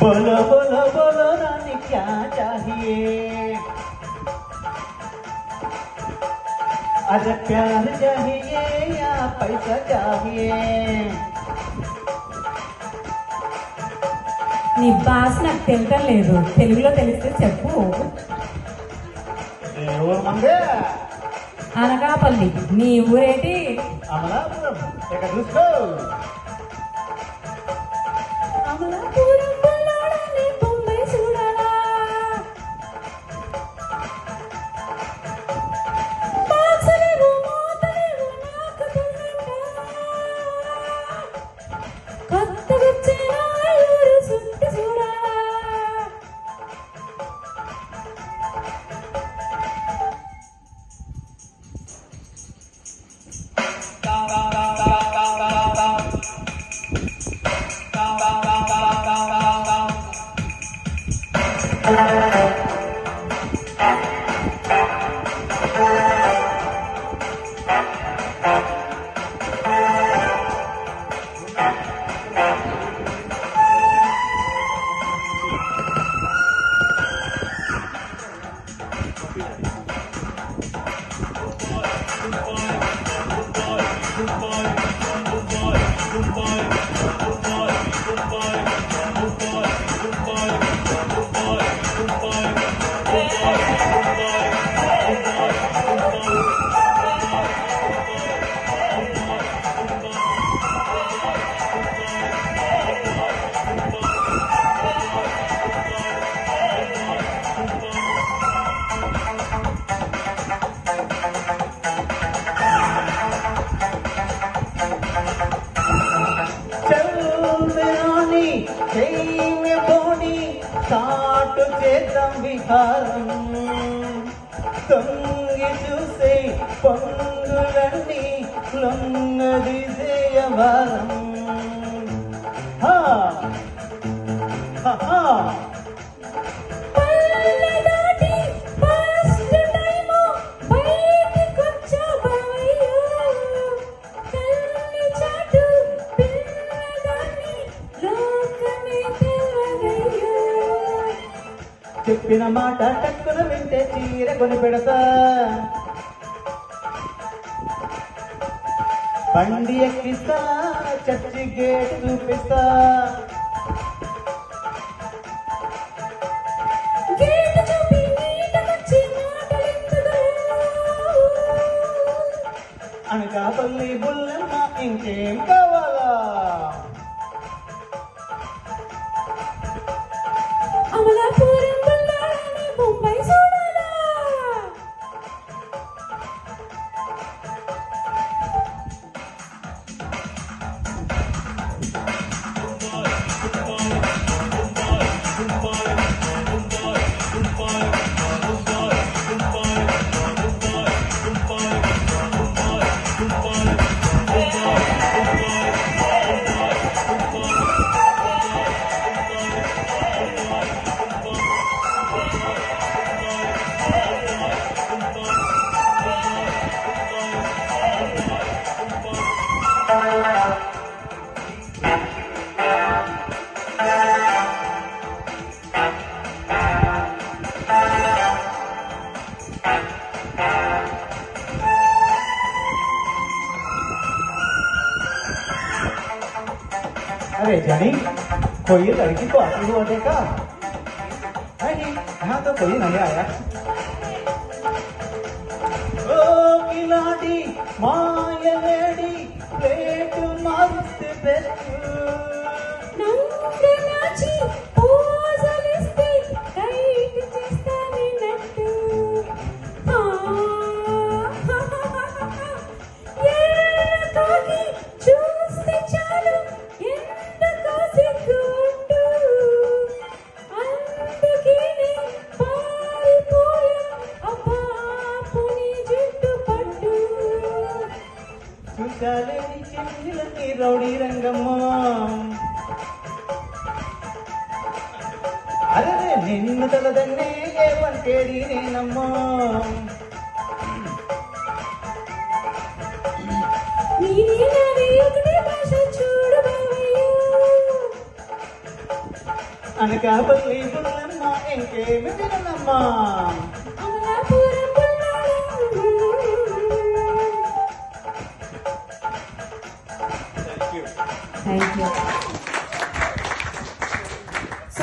बोलो बोलो बोलो रानी क्या चाहिए अरे प्यार चाहिए या पैसा चाहिए నీ భాష నాకు తెలియటం లేదు, తెలుగులో తెలిస్తే చెప్పు. ఊరు మందే అనకాపల్లి. నీ ఊరేటి? అమలాపురం. ఇక్కడ చూసుకో. అమలాపురం పిల్లాడా, నీ బొంబాయి చూడాలా? బాక్సులేవు, మూతలేవు, నాకు తిన్నట్ట. కొత్తగొచ్చిన ఊరు చుట్టి చూడాలా? సాటు చేద్దాం విహారం తొంగి చూసే పొంగులన్నీ లొంగదీసేయవారం చెప్పిన మాట టక్కున వింటే చీర కొని పెడతా బండి ఎక్కిస్తా చర్చి గేట్ చూపిస్తా అనకాపల్లి బుల్లమ్మ ఇంకేం కావాలా అమలాపురం బొంబాయి చూడాలా अरे जानी कोई लड़की को आती हुआ देखा? नहीं, यहाँ तो कोई नहीं आया। ओ किलाड़ी माया लेडी प्लेट मारते बेचू నందనాచి పోజలిస్తే టైట్ చేస్తానే నట్టు ఏకాకి చూస్తే చాలు ఎందుకో సిగ్గుంటూ అందుకేనే పారిపోయా అబ్బా పుని జుట్టు పట్టు చూసాలేని చెందిలకి రౌడీ రంగమ్మ అరే నిన్ను తలదన్నే ఏమంటేది నేనమ్మా అనకాపల్లి బుల్లమ్మ ఇంకేమి వినమ్మ. అమలాపురం పుల్లాడా. Thank you. Thank you